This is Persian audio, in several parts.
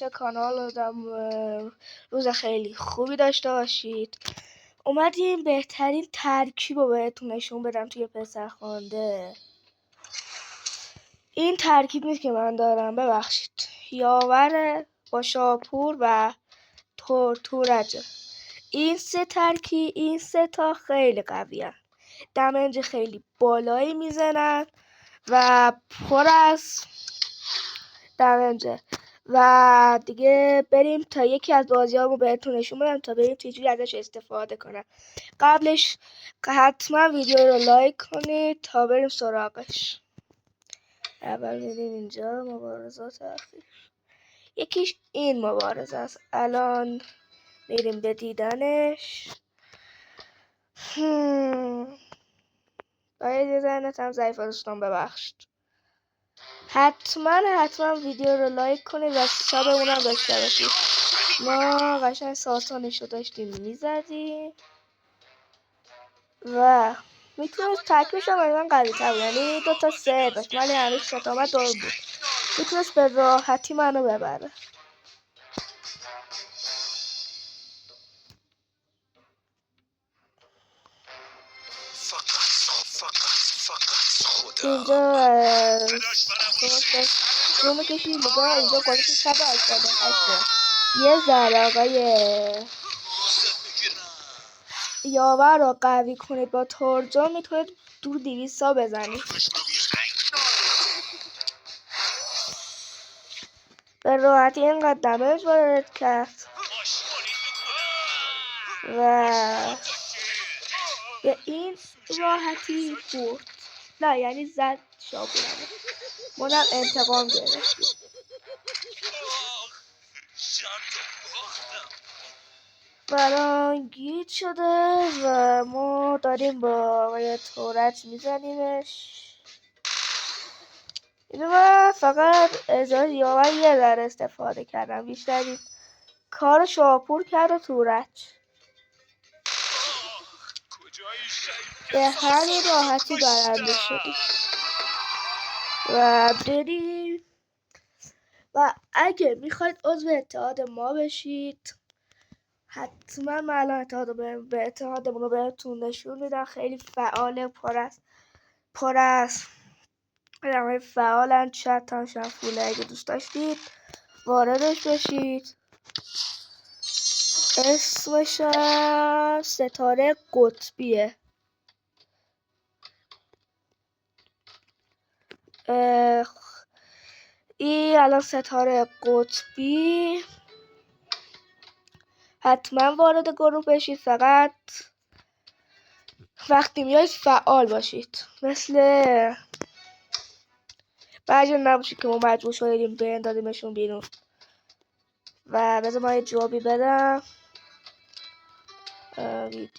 کانال روز خیلی خوبی داشته باشید. اومدیم بهترین ترکیب رو بهتون نشون بدم توی پسرخوانده. این ترکیب نیست که من دارم، ببخشید. یاور با شاپور و تورجه. این سه تا خیلی قویه، دمنج خیلی بالایی میزنن و پر از دمنجه. و دیگه بریم تا یکی از بازی‌هامو بهتون نشون بدم تا بریم چجوری ازش استفاده کنم. قبلش حتما ویدیو رو لایک کنید تا بریم سراغش. اول میریم اینجا مبارزات اخیر. یکیش این مبارزه است. الان میریم به دیدنش. باید اینترنت هم ضعیف دوستان، ببخشید. حتما ویدیو رو لایک کنید و سابمون هم داشته باشید. ما قشنگ ساسانش رو داشتیم میزدیم و میتونست تکمیش هم من قوی تر بود، یعنی 2 تا 3 داشت ولی هنوز شتامت دار بود، میتونست به راحتی منو ببره. اینجا رومو کشید نگاه، اینجا قدرت 188. یه ذره آقای یاور رو قوی کنید با ترجمه میتونید دور 200 بزنید. به راحتی اینقدر دمج وارد کرد و به این راحتی برد. نه یعنی زد شاپورمو، منم انتقام گرفتیم. برام گیت شده و ما داریم با آقای تورج میزنیمش. اینو من فقط ازای یاور یه ذره استفاده کردم، بیشتری کار شاپور کرد و تورج. به همین راحتی برنده شدیم و بریم. و اگه میخواید عضو اتحاد ما بشید حتما من الان به اتحادمون رو بهتون نشون میدم. خیلی فعاله، پر از آدمای فعالن. چت هم شنفوله، اگه دوست داشتید واردش بشید. اسمش ستاره قطبیه. این الان ستاره قطبی. حتما وارد گروه بشید، فقط وقتی میایید فعال باشید، مثل بعضی نباشید که ما مجبور شدیم بندازیمشون بیرون. و بذار ما یه جوابی بدم. ویدیو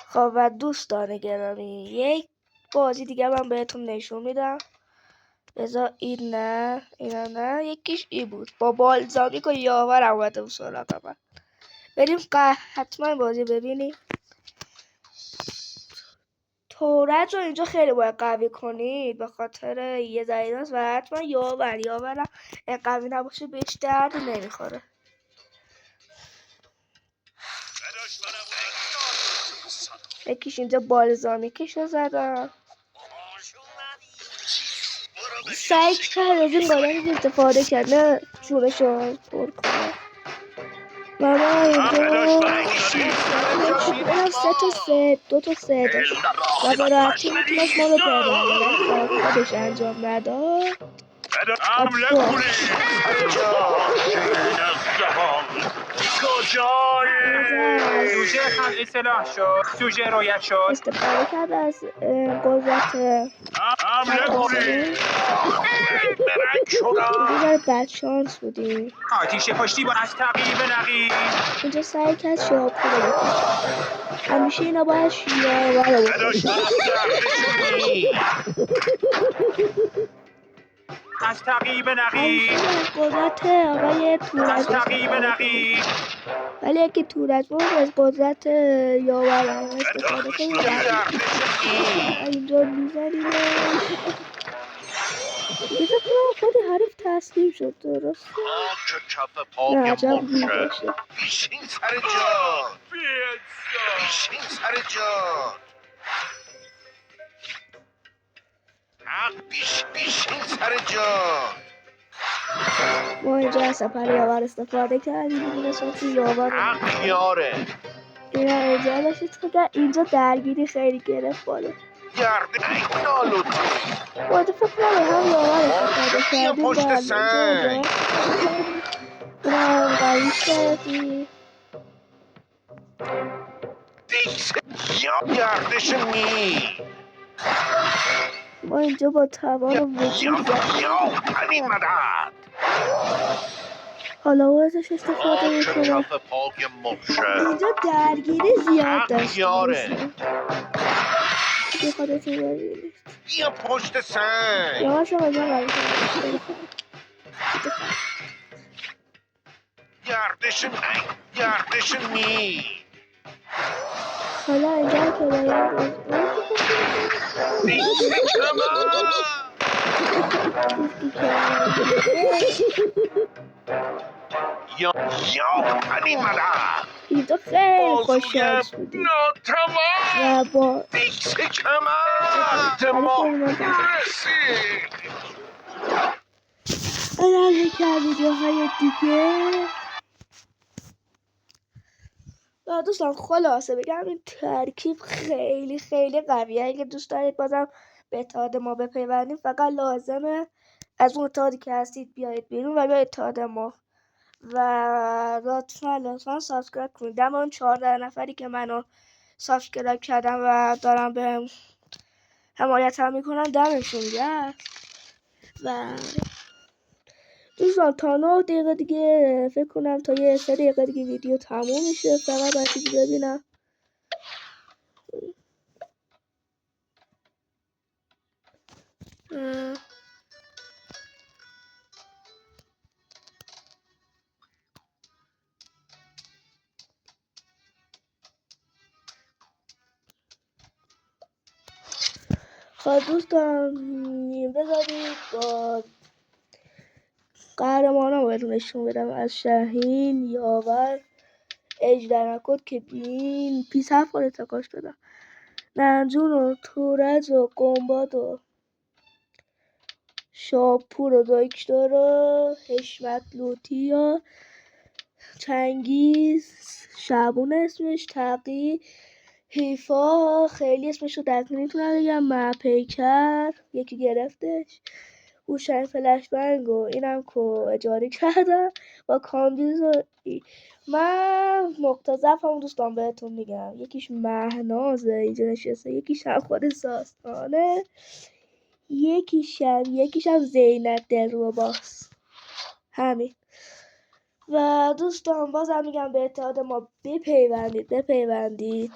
خب و دوستان گرامی، یک بازی دیگه من بهتون نشون میدم. بذار این نه، اینا نه، یکیش ای بود با بالزامیک و یاور اومده بود سراغ من. بریم حتما بازی ببینیم. تورج رو اینجا خیلی باید قوی کنید به خاطر یه ذریعه و حتما یاورم قوی نباشه بهش درد نمیخوره. یکیش اینجا بالزامیکش رو زدم. سعی کرد از این قدرت استفاده کرد، نه جونش رو پر کنه. ماما اینجا 2 تا 3 داشت و به راحتی میتونست ما رو ببره، ولی خودش انجام نداد. سوژه اصلاح شد، سوژه رویت شد. استفاده کرد از قدرت دیگر بدشانس بودیم. آتیش پشتیبان از تعقیب نقیب. اینجا سعی کرد شاپور رو بکشه. همیشه اینا باید یاور رو بکشه. از تعقیب نقیب. از قدرت آقای تورج از تعقیب نقیب. ولی اگه تورج بود از قدرت یاور استفاده کنید. اینجا میزنیمش تسلیم شد درسته؟ چه کف نه پاک عجب مچه بود داشته. بیشین سر جان بیشین سر جان بیشین سر جان ما اینجا از سپر یاور استفاده کردیم میدونستم توی یاور حق یاره این هم اینجا داشتید که اینجا درگیری خیلی گرفت بالا گرده این نالوتی باید فکر کنم هم یاور استفاده بیا کردیم پشت بله سنگ این هم قویش کردیم دیکس یا گردش می ما اینجا با توان و وجود زدیم یا پنی مدد حالا ازش استفاده چه میکنه کف پاک مچه اینجا درگیری زیاد داشتیم یاره دیگه خودتون ببینید بیا پشت سنگ یاور شما اینجا قویش کردیم گردش می حالا اینجا که باید دیکس کمر یا پنی مدد اینجا خیلی خوششانس بودیم و با دیکس کمر ما رسید الان یکی از ویدیوهای دیگه و دوستان خلاصه بگم این ترکیب خیلی خیلی قویه. اگه دوست دارید بازم به اتحاد ما بپیوندید فقط لازمه از اون اتحادی که هستید بیایید بیرون و بیایید اتحاد ما و لطفا سابسکرایب کنید. دم اون 14 نفری که منو سابسکرایب کردن و دارم به حمایت هم میکنن دمشون گرم و دوستان تا 9 دقیقه دیگه فکر کنم تا یه 3 دقیقه دیگه ویدیو تموم میشه. فقط باید چیزی ببینم خب دوستان بذارید با قهرمانان بهتون نشون بدم از شاهین یاور اجدرنکد که این پیس 7 خود تکاش دادم ننجون و تورج و گنباد و شاپور و دکتر و حشمت لوتی و چنگیز شعبون اسمش تقی حیفا خیلی اسمش رو دقیق نمیتونم بگم پیکر یکی گرفتش هوشنگ فلشبنگ و اینم که اجاره کردم و کامبیز و من نقطه ضعف هم دوستان بهتون میگم یکیش مهنازه اینجا نشسته یکیش هم خود ساستانه یکیش هم زینب دلرباست همین و دوستان بازم میگم به اتحاد ما بپیوندید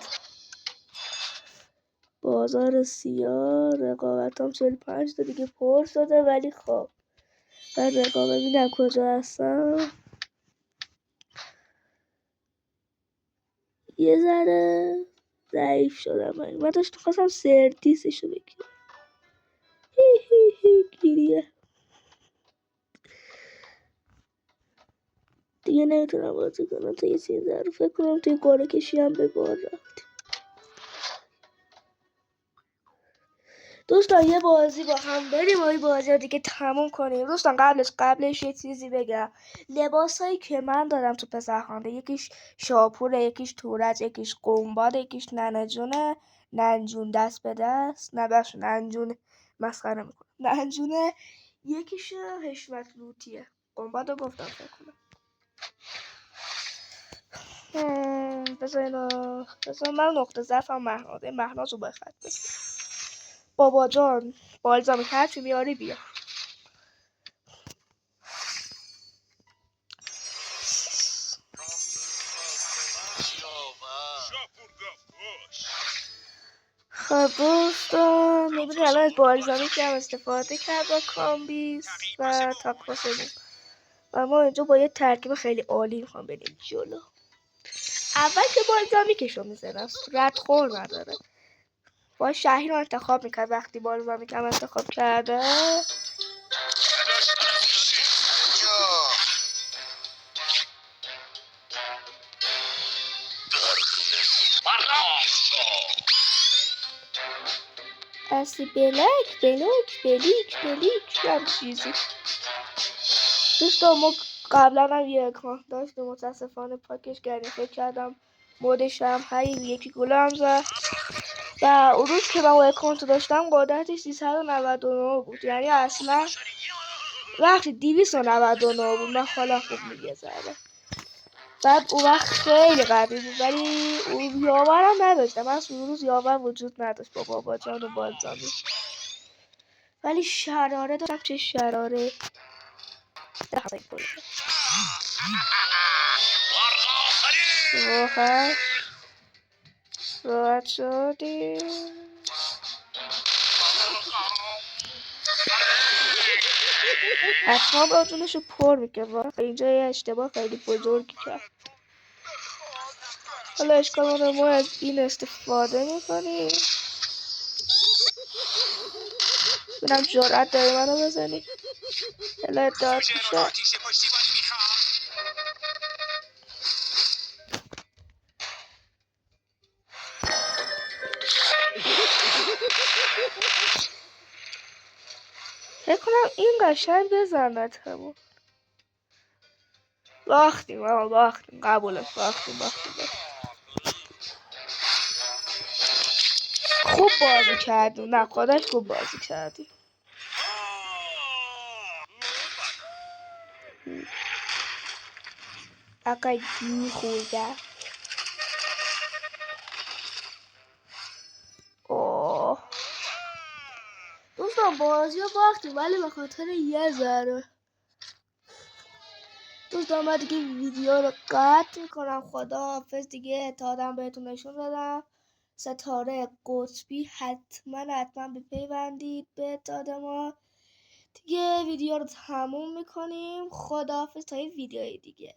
بازار سیاه رقابت هم 45 تا دیگه پر شده ولی خب من رقابت ببینم کجا هستم یه ذره ضعیف شدم من داشت خواستم سردیسشو بگیرم گیریه دیگه نمیتونم بازی کنم تا یه چیز رو فکر کنم توی قاره کشی هم به بار رفتیم دوستان یه بازی با هم بریم و این بازی رو دیگه تموم کنیم. دوستان قبلش یه چیزی بگم لباسایی که من دارم تو پسرخوانده یکیش شاپوره یکیش تورج یکیش گنباد یکیش ننجون دست به دست ننجون مسخره میکنم ننجونه یکیش حشمت لوتیه گنباد رو گفتم فکر کنم بذار من نقطه ضعفم مهناز رو بخط بابا جان بالزامی هرچی میاری بیا خب دوستان میبینید الان از بالزامی که هم استفاده کرد با کامبیز و تاکوسمون و ما اینجا با یه ترکیب خیلی عالی میخوام بریم جلو. اول که بالزامی کشو میزنم ردخور نداره با شهین رو انتخاب میکرد وقتی بالزامی که هم انتخاب کرده اصلی بلیک هم چیزی. دوستان ما قبلا هم یه اکانت داشتیم، متاسفانه پاکش کردیم. فکر کردم مودش هم هی یکی گلم زد و اون روز که من اون اکانت داشتم قدرتش 399 بود، یعنی اصلا وقتی 299 بود من حالا خوب میگذره. بعد اون وقت خیلی قوی بود ولی اون یاورم نداشتم. من اون روز یاور وجود نداشت با بابا جان و بالزامی، ولی شراره دارم. چه شراره راحت شدیم. حتما بازونشو پر میکنه. اینجا یه اشتباه خیلی بزرگی کرد. حالا اشکال نداره، ما از این استفاده میکنیم. ببینم جرأت داری منو بزنی. دلت داد میشه. فکر کنم این قشنگ بزند همون. باختیم قبوله. باختیم. خوب بازی کردیم. نه خودش خوب بازی کردیم. اقا گی خورده. اوه دوستان بازی رو باختیم ولی به خاطر یه ذره. دوستان من دیگه ویدیو رو قطع میکنم. خداحافظ دیگه. اتحادم بهتون نشون دادم. ستاره قطبی حتما بپیوندید به اتحاد ما. دیگه ویدیو رو تموم میکنیم. خداحافظ تا این ویدیوی دیگه.